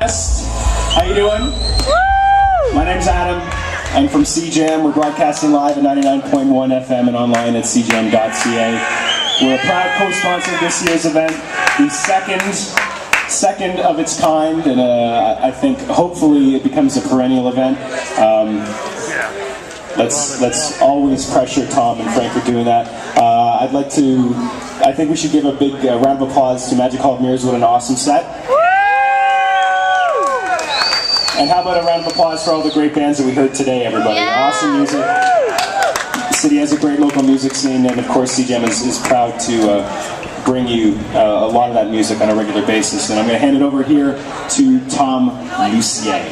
Phest. How you doing? My name's Adam. I'm from CJAM. We're broadcasting live at 99.1 FM and online at cjam.ca. We're a proud co-sponsor of this year's event, the second of its kind, and I think hopefully it becomes a perennial event. Let's always pressure Tom and Frank for doing that. I think we should give a big round of applause to Magic Hall of Mirrors. What an awesome set. And how about a round of applause for all the great bands that we heard today, everybody. Yeah. Awesome music. The city has a great local music scene, and of course CJAM is proud to bring you a lot of that music on a regular basis. And I'm going to hand it over here to Tom Lucier.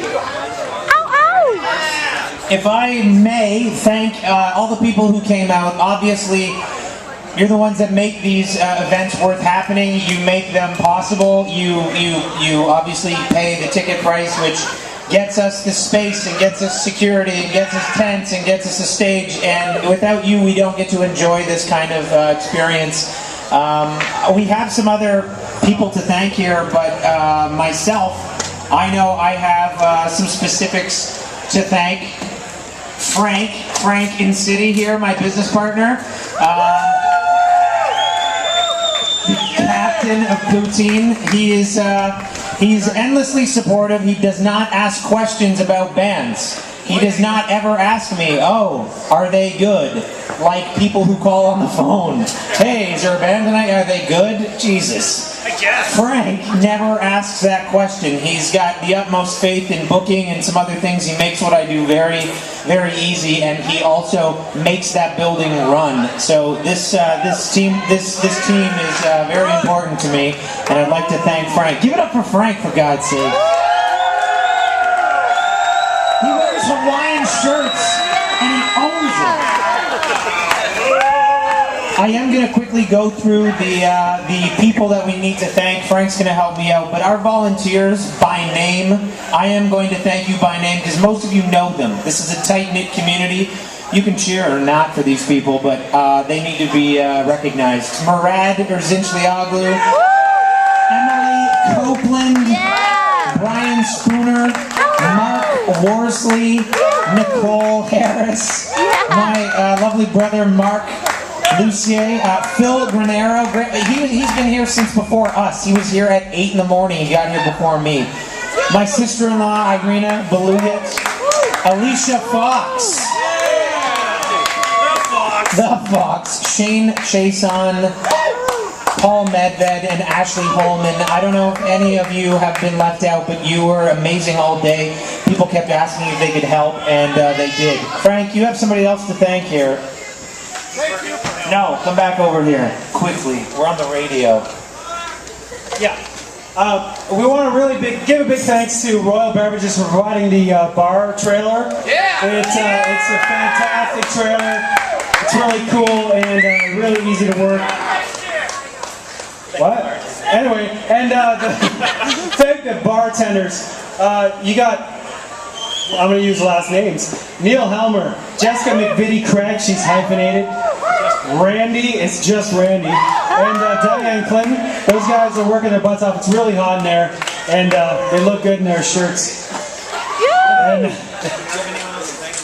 If I may thank all the people who came out. Obviously, you're the ones that make these events worth happening. You make them possible. You obviously pay the ticket price, which gets us the space and gets us security and gets us tents and gets us a stage. And without you, we don't get to enjoy this kind of experience. We have some other people to thank here, but myself, I know I have some specifics to thank. Frank in City here, my business partner. The captain of Poutine. He's endlessly supportive. He does not ask questions about bands. He does not ever ask me, oh, are they good? Like people who call on the phone. Hey, is there a band tonight? Are they good? Jesus. I guess. Frank never asks that question. He's got the utmost faith in booking and some other things. He makes what I do very, very easy, and he also makes that building run. So this team is very important to me, and I'd like to thank Frank. Give it up for Frank, for God's sake. He wears Hawaiian shirts, and he owns it. I am going to quickly go through the people that we need to thank. Frank's going to help me out, but our volunteers by name, I am going to thank you by name because most of you know them. This is a tight-knit community. You can cheer or not for these people, but they need to be recognized. Murad Erzinchlioglu, Emily Copeland, Brian Spooner, Mark Worsley, Nicole Harris, my lovely brother Mark Lucier, Phil Granero. He's been here since before us. He was here at 8 in the morning. He got here before me. My sister-in-law, Irina Belugit. Alicia Fox. The Fox. Shane Chason, Paul Medved, and Ashley Holman. I don't know if any of you have been left out, but you were amazing all day. People kept asking if they could help, and they did. Frank, you have somebody else to thank here. No, come back over here, quickly. We're on the radio. Yeah. We want to give a big thanks to Royal Beverages for providing the bar trailer. Yeah! It's a fantastic trailer. It's really cool and really easy to work. What? Anyway, and thank the bartenders. You got, I'm going to use last names. Neil Helmer, Jessica McVitie Craig, she's hyphenated. Randy, it's just Randy. And Diane Clinton, those guys are working their butts off. It's really hot in there. And they look good in their shirts.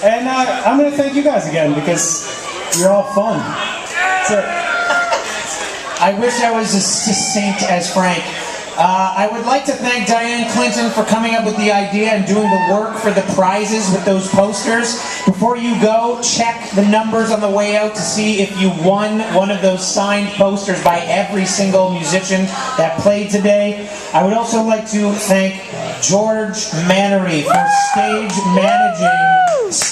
And I'm going to thank you guys again because you're all fun. So, I wish I was as succinct as Frank. I would like to thank Diane Clinton for coming up with the idea and doing the work for the prizes with those posters. Before you go, check the numbers on the way out to see if you won one of those signed posters by every single musician that played today. I would also like to thank George Mannery for stage mannerying this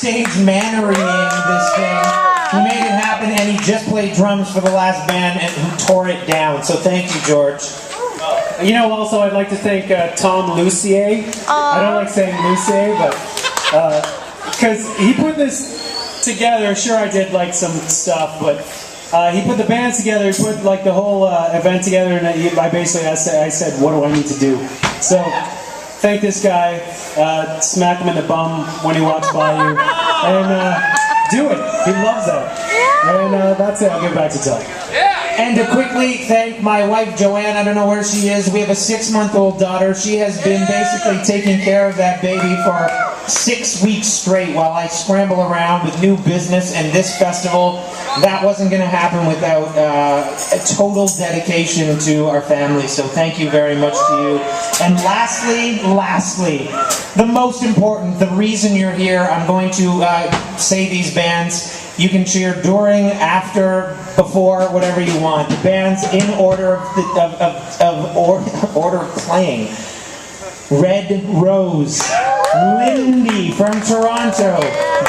thing. He made it happen, and he just played drums for the last band and who tore it down. So thank you, George. You know, also I'd like to thank Tom Lucier. I don't like saying Lucier, but because he put this together. Sure, I did like some stuff, but he put the bands together. He put like the whole event together, and I said, what do I need to do? So thank this guy. Smack him in the bum when he walks by you, and do it. He loves that. And that's it. I'll get back to Doug. And to quickly thank my wife Joanne, I don't know where she is. We have a 6-month-old daughter. She has been basically taking care of that baby for 6 weeks straight while I scramble around with new business and this festival. That wasn't going to happen without a total dedication to our family. So thank you very much to you. And lastly, the most important, the reason you're here, I'm going to say these bands. You can cheer during, after, before, whatever you want. The bands in order order of playing. Red Rose, Lindy from Toronto,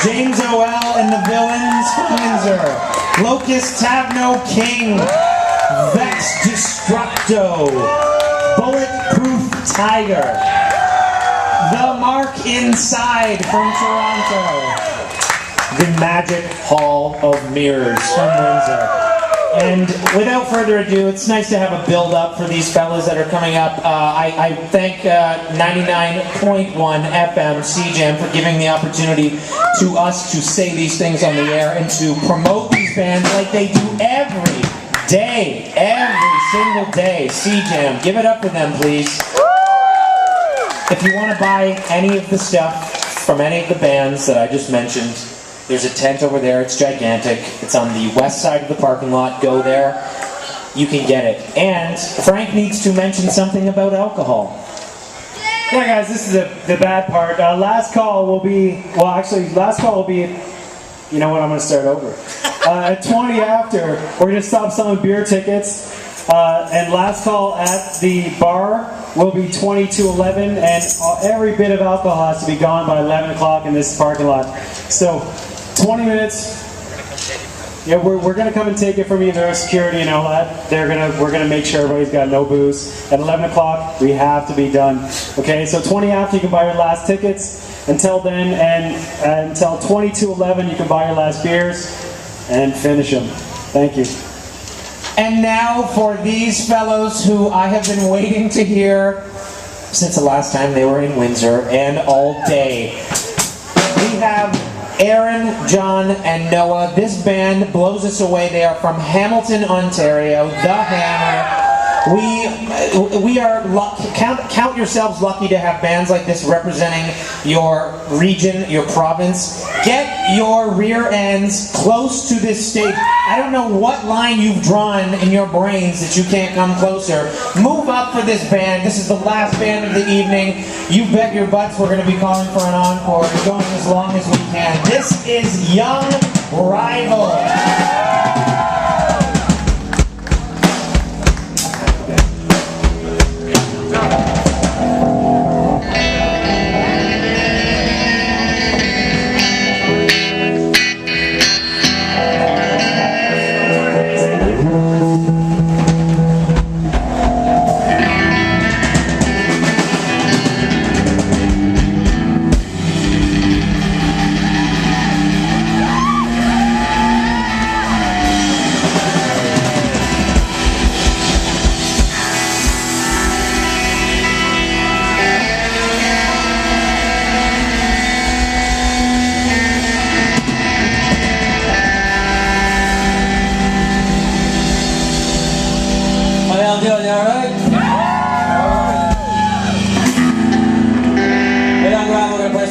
James O.L. and the Villains from Windsor, Locust Tavno King, Vex Destructo, Bulletproof Tiger, The Mark Inside from Toronto, the Magic Hall of Mirrors from Windsor. And without further ado, it's nice to have a build-up for these fellas that are coming up. I thank 99.1 FM CJAM for giving the opportunity to us to say these things on the air and to promote these bands like they do every day, every single day. CJAM, give it up for them, please. If you want to buy any of the stuff from any of the bands that I just mentioned, there's a tent over there. It's gigantic. It's on the west side of the parking lot. Go there. You can get it. And Frank needs to mention something about alcohol. Yeah, guys, this is the bad part. Last call will be, last call will be, you know what, I'm going to start over. At 20 after, we're going to stop selling beer tickets. And last call at the bar will be 20 to 11, and every bit of alcohol has to be gone by 11 o'clock in this parking lot. So, 20 minutes. Yeah, we're gonna come and take it from you. There's security and all that. We're gonna make sure everybody's got no booze. At 11 o'clock, we have to be done. Okay, so 20 after you can buy your last tickets. Until then, and until 20 to 11, you can buy your last beers and finish them. Thank you. And now for these fellows who I have been waiting to hear since the last time they were in Windsor and all day. We have Aaron, John, and Noah. This band blows us away. They are from Hamilton, Ontario, The Hammer. We are count yourselves lucky to have bands like this representing your region, your province. Get your rear ends close to this stage. I don't know what line you've drawn in your brains that you can't come closer. Move up for this band. This is the last band of the evening. You bet your butts we're going to be calling for an encore and going as long as we can. This is Young Rival.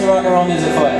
Rock and roll music for you.